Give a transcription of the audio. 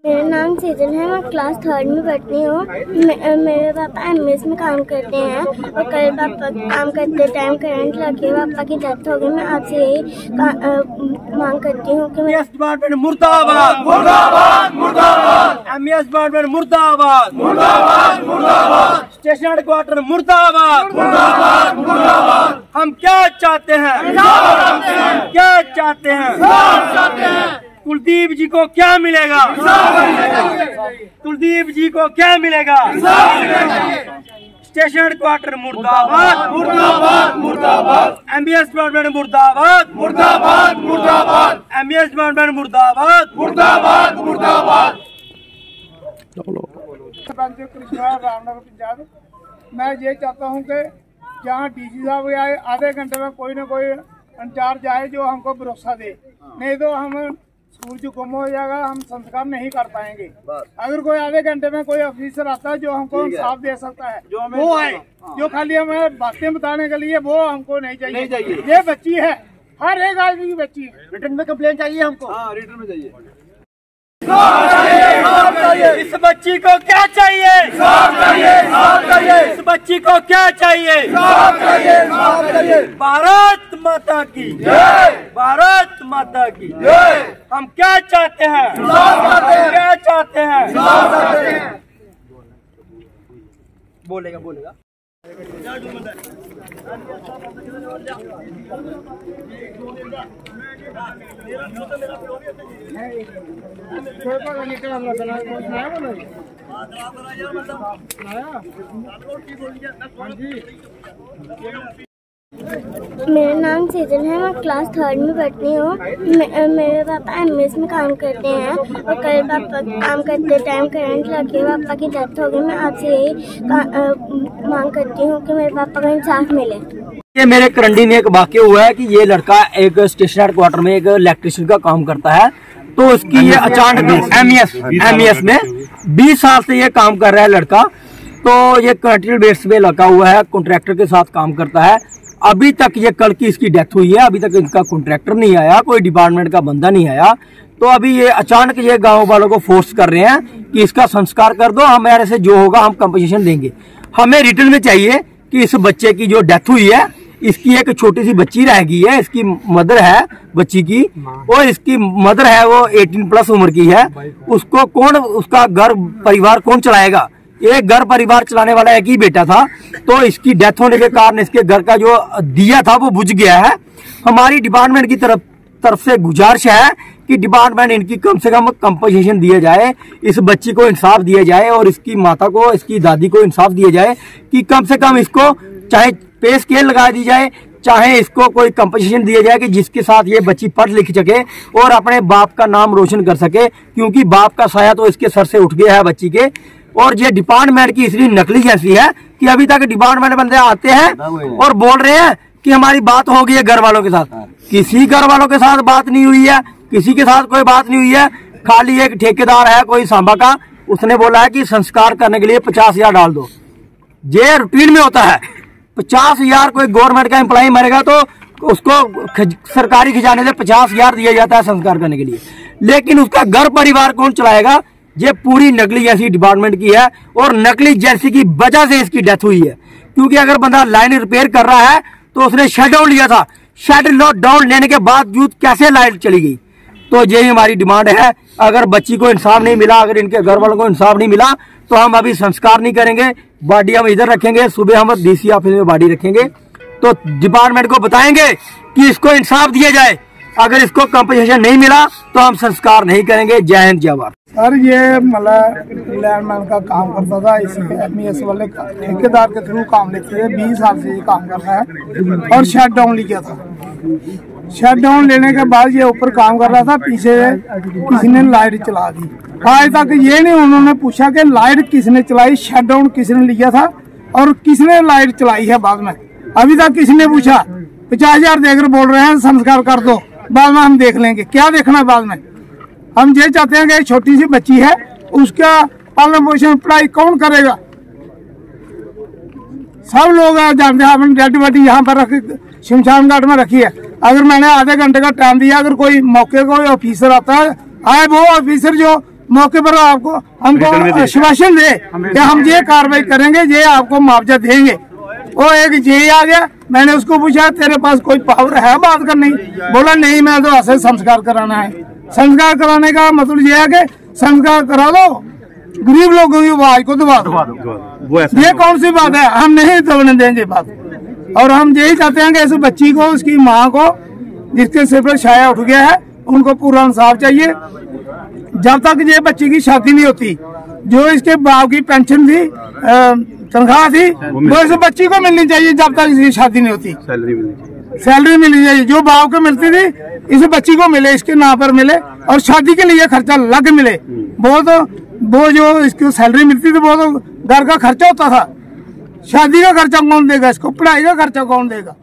मेरा नाम सीजन है। मैं क्लास 3 में पढ़ती हूँ। मेरे पापा एमएस में काम करते हैं और कल पापा काम करते टाइम करंट लगे, पापा की डेथ हो गई। मैं आपसे यही मांग करती हूँ कि एमएस डिपार्टमेंट मुर्दाबाद, मुर्दाबाद, मुर्दाबाद। एमएस डिपार्टमेंट मुर्दाबाद, मुर्दाबाद, मुर्दाबाद। स्टेशन हेडक्वार्टर मुर्दाबाद, मुर्दाबाद, मुर्दाबाद। हम क्या चाहते हैं? क्या चाहते हैं? कुलदीप जी को क्या मिलेगा? कुलदीप जी को क्या मिलेगा? स्टेशन हेडक्वार्टर मुर्दाबाद, मुर्दाबाद, मुर्दाबाद। एमएस डिपार्टमेंट मुर्दाबाद, मुर्दाबाद, मुर्दाबाद। एमएस डिपार्टमेंट मुर्दाबाद, मुर्दाबाद, मुर्दाबाद। रामनगर पंजाब। मैं ये चाहता हूँ कि जहाँ डीसी साहब आए आधे घंटे में कोई न कोई इंचार्ज आए जो हमको भरोसा दे, नहीं तो हम सूरज गुम हो जाएगा, हम संस्कार नहीं कर पाएंगे। अगर कोई आधे घंटे में कोई ऑफिसर आता है जो हमको इंसाफ दे सकता है वो आए, जो खाली हमें बातें बताने के लिए वो हमको नहीं चाहिए। ये बच्ची है, हर एक आदमी की बच्ची है। रिटर्न में कंप्लेन चाहिए हमको। रिटर्न में चाहिए। इस बच्ची को क्या चाहिए? इस बच्ची को क्या चाहिए? भारत माता की जय, भारत माता की जय। हम क्या चाहते हैं? क्या चाहते हैं? बोलेगा बोलेगा। मेरा नाम सीजन है। मैं क्लास 3 में पढ़ती हूँ। मेरे पापा एमएस में काम करते हैं और कल पापा काम करते टाइम करंट लगे, पापा की डेथ हो गई। मैं आपसे यही मांग करती हूँ कि मेरे पापा को इंसाफ मिले। ये मेरे करंडी में एक वाक्य हुआ है कि ये लड़का एक स्टेशन हेडक्वार्टर में एक इलेक्ट्रिशियन का काम करता है, तो उसकी ये अचानक एमएस में 20 साल से ये काम कर रहा है लड़का। तो ये कंट्रीब्यूट बेस पे लगा हुआ है, कॉन्ट्रैक्टर के साथ काम करता है। अभी तक ये कल की इसकी डेथ हुई है, अभी तक इनका कॉन्ट्रैक्टर नहीं आया, कोई डिपार्टमेंट का बंदा नहीं आया। तो अभी ये अचानक ये गांव वालों को फोर्स कर रहे हैं कि इसका संस्कार कर दो, हमारे से जो होगा हम कंपनसेशन देंगे। हमें रिटर्न में चाहिए कि इस बच्चे की जो डेथ हुई है, इसकी एक छोटी सी बच्ची रह गई है, इसकी मदर है बच्ची की, और इसकी मदर है वो 18+ उम्र की है। उसको कौन, उसका घर परिवार कौन चलाएगा? एक घर परिवार चलाने वाला एक ही बेटा था। तो इसकी डेथ होने के कारण इसके घर का जो दिया था वो बुझ गया है। हमारी डिपार्टमेंट की तरफ से गुजारिश है कि डिपार्टमेंट इनकी कम से कम कंपनसेशन दिया जाए, इस बच्ची को इंसाफ दिया जाए और इसकी माता को, इसकी दादी को इंसाफ दिया जाए कि कम से कम इसको चाहे पे स्केल लगा दी जाए, चाहे इसको कोई कंपनसेशन दिया जाए कि जिसके साथ ये बच्ची पढ़ लिख सके और अपने बाप का नाम रोशन कर सके, क्योंकि बाप का साया तो इसके सर से उठ गया है बच्ची के। और ये डिपार्टमेंट की इसलिए नकली ऐसी है कि अभी तक डिपार्टमेंट बंदे आते हैं और बोल रहे हैं कि हमारी बात हो गई है घर वालों के साथ। किसी घर वालों के साथ बात नहीं हुई है, किसी के साथ कोई बात नहीं हुई है। खाली एक ठेकेदार है कोई सांबा का, उसने बोला है कि संस्कार करने के लिए 50,000 डाल दो। ये रूटीन में होता है। 50,000 कोई गवर्नमेंट का एम्प्लॉय मरेगा तो उसको सरकारी खजाने से 50,000 दिया जाता है संस्कार करने के लिए, लेकिन उसका घर परिवार कौन चलाएगा? ये पूरी नकली जैसी डिपार्टमेंट की है और नकली जैसी की वजह से इसकी डेथ हुई है। क्योंकि अगर बंदा लाइन रिपेयर कर रहा है तो उसने शट डाउन लिया था, शट डाउन लेने के बावजूद कैसे लाइट चली गई? तो यही हमारी डिमांड है। अगर बच्ची को इंसाफ नहीं मिला, अगर इनके घर वालों को इंसाफ नहीं मिला, तो हम अभी संस्कार नहीं करेंगे, बॉडी हम इधर रखेंगे। सुबह हम डीसी ऑफिस में बॉडी रखेंगे, तो डिपार्टमेंट को बताएंगे कि इसको इंसाफ दिया जाए। अगर इसको कंपनसेशन नहीं मिला तो हम संस्कार नहीं करेंगे। जय हिंद, जय भारत। सर, ये मतलब लैंडमैन का काम करता था, इस एमएस वाले ठेकेदार के थ्रू काम लेते थे। 20 साल से ये काम कर रहा है और शट डाउन लिया था। शट डाउन लेने के बाद ये ऊपर काम कर रहा था, पीछे किसी ने लाइट चला दी। आज तक ये नहीं उन्होंने पूछा कि लाइट किसने चलाई, शट डाउन किसने लिया था और किसने लाइट चलाई है। बाद में अभी तक किसने पूछा? 50,000 देकर बोल रहे हैं संस्कार कर दो, बाद में हम देख लेंगे। क्या देखना है बाद में? हम ये चाहते हैं कि छोटी सी बच्ची है, उसका पालन पोषण पढ़ाई कौन करेगा? सब लोग जानते हैं। हमने डेड बॉडी यहाँ पर रखी, शमशान घाट में रखी है। अगर मैंने आधे घंटे का टाइम दिया, अगर कोई मौके कोई ऑफिसर आता है, आए वो ऑफिसर जो मौके पर आपको हमको आश्वासन दे कि हम ये कार्रवाई करेंगे, ये आपको मुआवजा देंगे। वो एक जे आ गया, मैंने उसको पूछा तेरे पास कोई पावर है बात करने? बोला नहीं, मैं तो ऐसे संस्कार कराना है। संस्कार कराने का मतलब ये है कि संस्कार करा दो, गरीब लोगों की आवाज को दबा दो। ये कौन सी बात है? हम नहीं दबने देंगे बात। और हम यही चाहते हैं कि इस बच्ची को, उसकी माँ को, जिसके सिर पर छाया उठ गया है, उनको पूरा इंसाफ चाहिए। जब तक ये बच्ची की शादी नहीं होती, जो इसके बाप की पेंशन थी, तनख्वाह थी, वो इस बच्ची को मिलनी चाहिए। जब तक इसकी शादी नहीं होती सैलरी मिलनी चाहिए। जो बाप को मिलती थी इस बच्ची को मिले, इसके नाम पर मिले, और शादी के लिए खर्चा अलग मिले। वो जो इसको सैलरी मिलती थी वो तो घर का खर्चा होता था। शादी का खर्चा कौन देगा? इसको पढ़ाई का खर्चा कौन देगा?